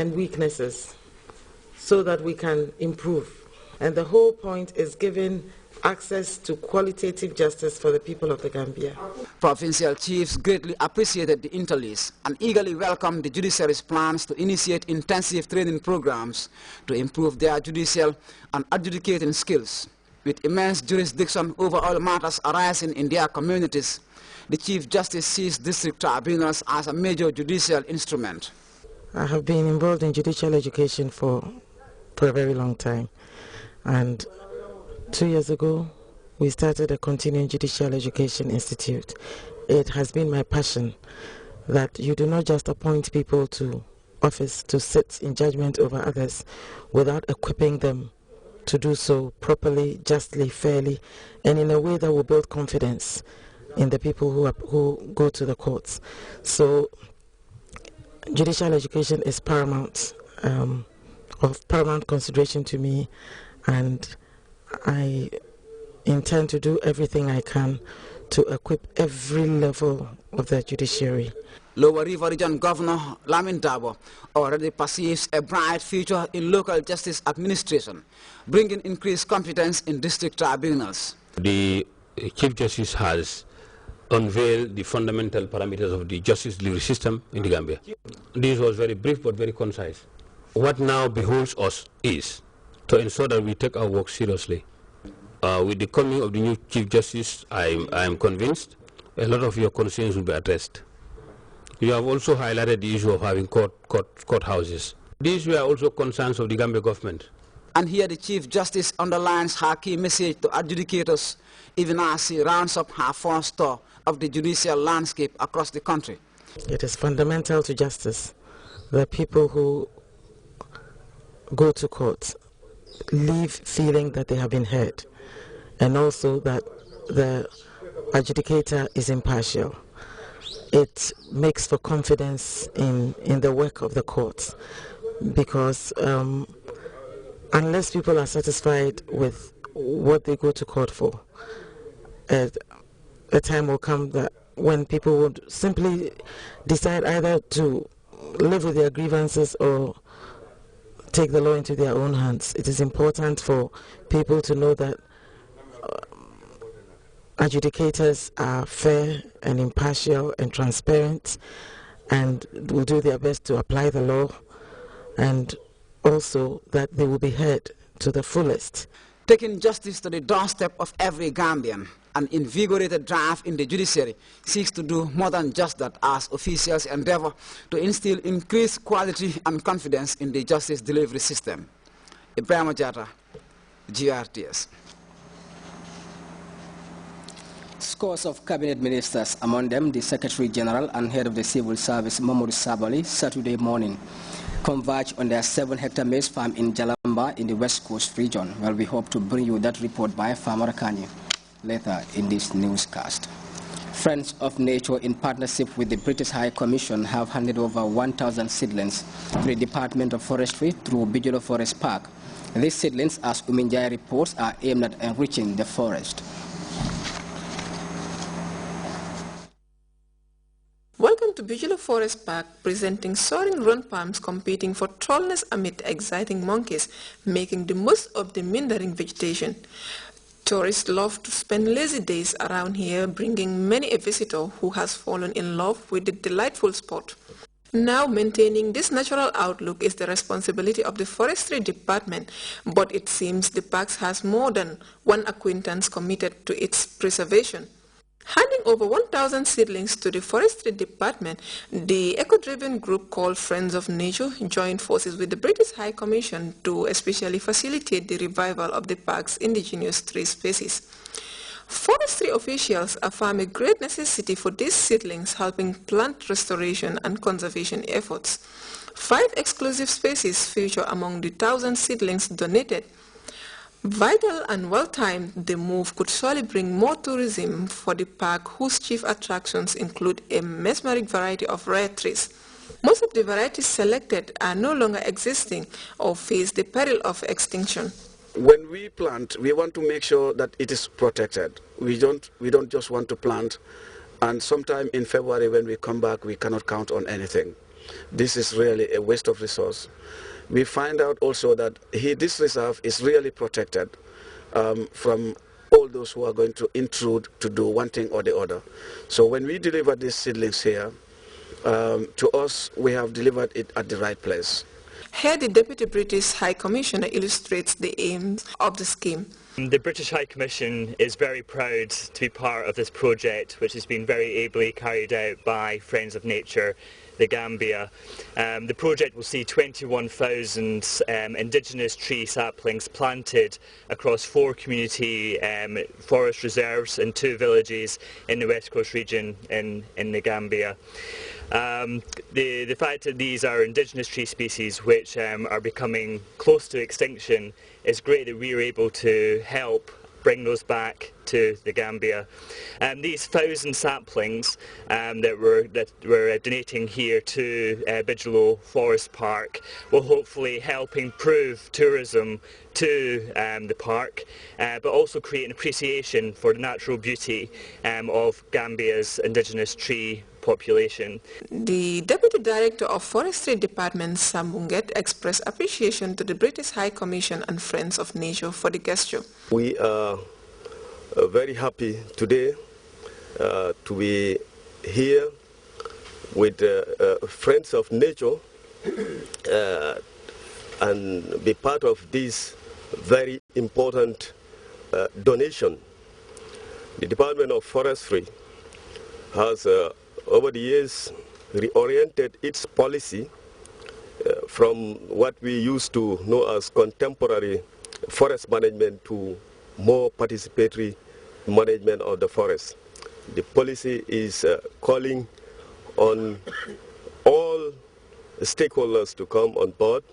and weaknesses so that we can improve. And the whole point is giving access to qualitative justice for the people of the Gambia. Provincial chiefs greatly appreciated the interlace and eagerly welcomed the judiciary's plans to initiate intensive training programs to improve their judicial and adjudicating skills. With immense jurisdiction over all matters arising in their communities, the Chief Justice sees district tribunals as a major judicial instrument. I have been involved in judicial education for a very long time, and 2 years ago we started a continuing judicial education institute. It has been my passion that you do not just appoint people to office to sit in judgment over others without equipping them to do so properly, justly, fairly, and in a way that will build confidence in the people who go to the courts. So judicial education is paramount, of paramount consideration to me, and I intend to do everything I can to equip every level of the judiciary. Lower River Region Governor Lamin Dabo already perceives a bright future in local justice administration, bringing increased competence in district tribunals. The Chief Justice has unveiled the fundamental parameters of the justice delivery system in the Gambia. This was very brief but very concise. What now beholds us is to ensure that we take our work seriously. With the coming of the new Chief Justice, I am convinced a lot of your concerns will be addressed. You have also highlighted the issue of having courthouses. These were also concerns of the Gambia government. And here the Chief Justice underlines her key message to adjudicators, even as she rounds up her first tour of the judicial landscape across the country. It is fundamental to justice that people who go to court leave feeling that they have been heard, and also that the adjudicator is impartial. It makes for confidence in the work of the courts, because unless people are satisfied with what they go to court for, a time will come that when people would simply decide either to live with their grievances or take the law into their own hands. It is important for people to know that adjudicators are fair and impartial and transparent and will do their best to apply the law, and also that they will be heard to the fullest. Taking justice to the doorstep of every Gambian, an invigorated drive in the judiciary seeks to do more than just that as officials endeavor to instill increased quality and confidence in the justice delivery system. Ibrahim Jata, Grts. Scores of cabinet ministers, among them the Secretary General and Head of the Civil Service, Mamoudou Sabali, Saturday morning, converged on their 7-hectare maize farm in Jalamba in the West Coast region. Well, we hope to bring you that report by Farmer Kanye later in this newscast. Friends of Nature, in partnership with the British High Commission, have handed over 1,000 seedlings to the Department of Forestry through Bijolo Forest Park. These seedlings, as Uminjai reports, are aimed at enriching the forest. Welcome to Bijolo Forest Park, presenting soaring run palms competing for tallness amid exciting monkeys, making the most of the meandering vegetation. Tourists love to spend lazy days around here, bringing many a visitor who has fallen in love with the delightful spot. Now, maintaining this natural outlook is the responsibility of the Forestry Department, but it seems the park has more than one acquaintance committed to its preservation. Handing over 1,000 seedlings to the Forestry Department, the eco-driven group called Friends of Nature joined forces with the British High Commission to especially facilitate the revival of the park's indigenous tree species. Forestry officials affirm a great necessity for these seedlings, helping plant restoration and conservation efforts. 5 exclusive species feature among the 1,000 seedlings donated. Vital and well-timed, the move could surely bring more tourism for the park, whose chief attractions include a mesmeric variety of rare trees. Most of the varieties selected are no longer existing or face the peril of extinction. When we plant, we want to make sure that it is protected. We don't just want to plant, and sometime in February when we come back, we cannot count on anything. this is really a waste of resource. We find out also that this reserve is really protected from all those who are going to intrude to do one thing or the other. So when we deliver these seedlings here, to us, we have delivered it at the right place. Here, the Deputy British High Commissioner illustrates the aims of the scheme. The British High Commission is very proud to be part of this project, which has been very ably carried out by Friends of Nature, the Gambia. The project will see 21,000 indigenous tree saplings planted across 4 community forest reserves in 2 villages in the West Coast region in the Gambia. The fact that these are indigenous tree species which are becoming close to extinction is great that we are able to help bring those back to the Gambia. These 1,000 saplings that we're donating here to Bigelow Forest Park will hopefully help improve tourism to the park, but also create an appreciation for the natural beauty of Gambia's indigenous tree population. The Deputy Director of Forestry Department, Sam Munget, expressed appreciation to the British High Commission and Friends of Nature for the gesture. We are very happy today to be here with Friends of Nature and be part of this very important donation. The Department of Forestry has over the years reoriented its policy from what we used to know as contemporary forest management to more participatory management of the forest. The policy is calling on all stakeholders to come on board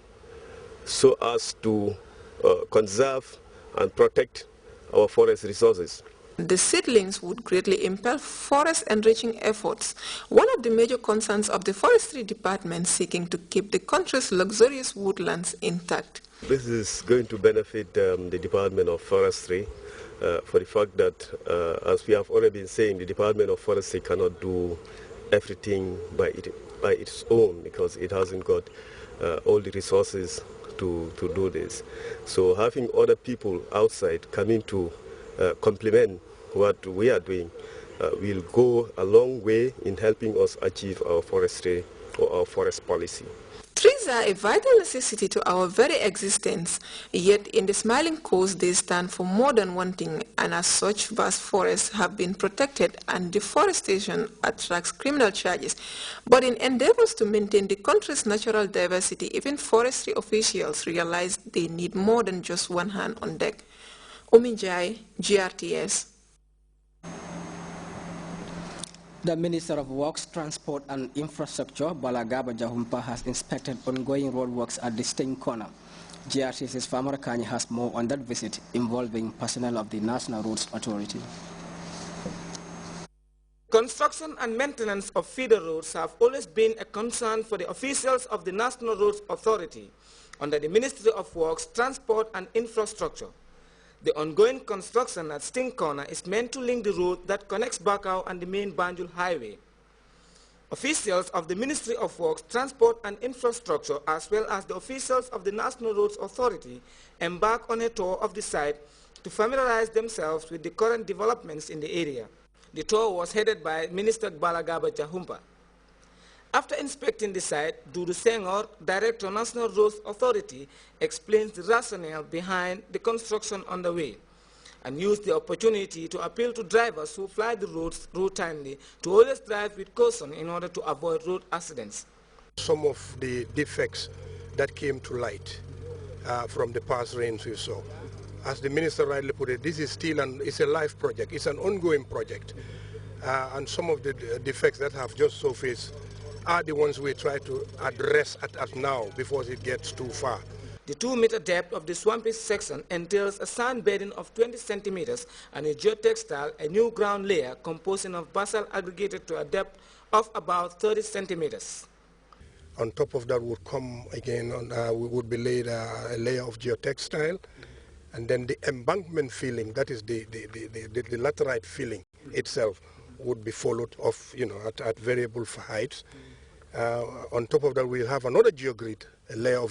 so as to conserve and protect our forest resources. The seedlings would greatly impel forest enriching efforts. One of the major concerns of the Forestry Department seeking to keep the country's luxurious woodlands intact. This is going to benefit the Department of Forestry for the fact that, as we have already been saying, the Department of Forestry cannot do everything by its own because it hasn't got all the resources to do this. So having other people outside coming to complement what we are doing will go a long way in helping us achieve our forestry or our forest policy. Trees are a vital necessity to our very existence, yet in the Smiling Coast they stand for more than one thing, and as such vast forests have been protected and deforestation attracts criminal charges. But in endeavors to maintain the country's natural diversity, even forestry officials realize they need more than just one hand on deck. Ominjai, GRTS. The Minister of Works, Transport and Infrastructure, Balagaba Jahumpa, has inspected ongoing roadworks at the Sting Corner. GRTS's Farmer Kanye has more on that visit involving personnel of the National Roads Authority. Construction and maintenance of feeder roads have always been a concern for the officials of the National Roads Authority under the Ministry of Works, Transport and Infrastructure. The ongoing construction at Sting Corner is meant to link the road that connects Bakau and the main Banjul Highway. Officials of the Ministry of Works, Transport and Infrastructure, as well as the officials of the National Roads Authority, embark on a tour of the site to familiarize themselves with the current developments in the area. The tour was headed by Minister Balagaba Jahumpa. After inspecting the site, Dudu Senghor, Director National Roads Authority, explains the rationale behind the construction underway and used the opportunity to appeal to drivers who fly the roads routinely to always drive with caution in order to avoid road accidents. Some of the defects that came to light from the past rains we saw. As the Minister rightly put it, this is still it's a live project, it's an ongoing project. And some of the defects that have just surfaced are the ones we try to address at now before it gets too far. The 2-meter depth of the swampy section entails a sand bedding of 20 centimeters and a geotextile, a new ground layer composing of basalt aggregated to a depth of about 30 centimeters. On top of that would come again, we would be laid a layer of geotextile, and then the embankment filling, that is the laterite filling itself, would be followed off, at variable heights. On top of that, we'll have another geogrid, a layer of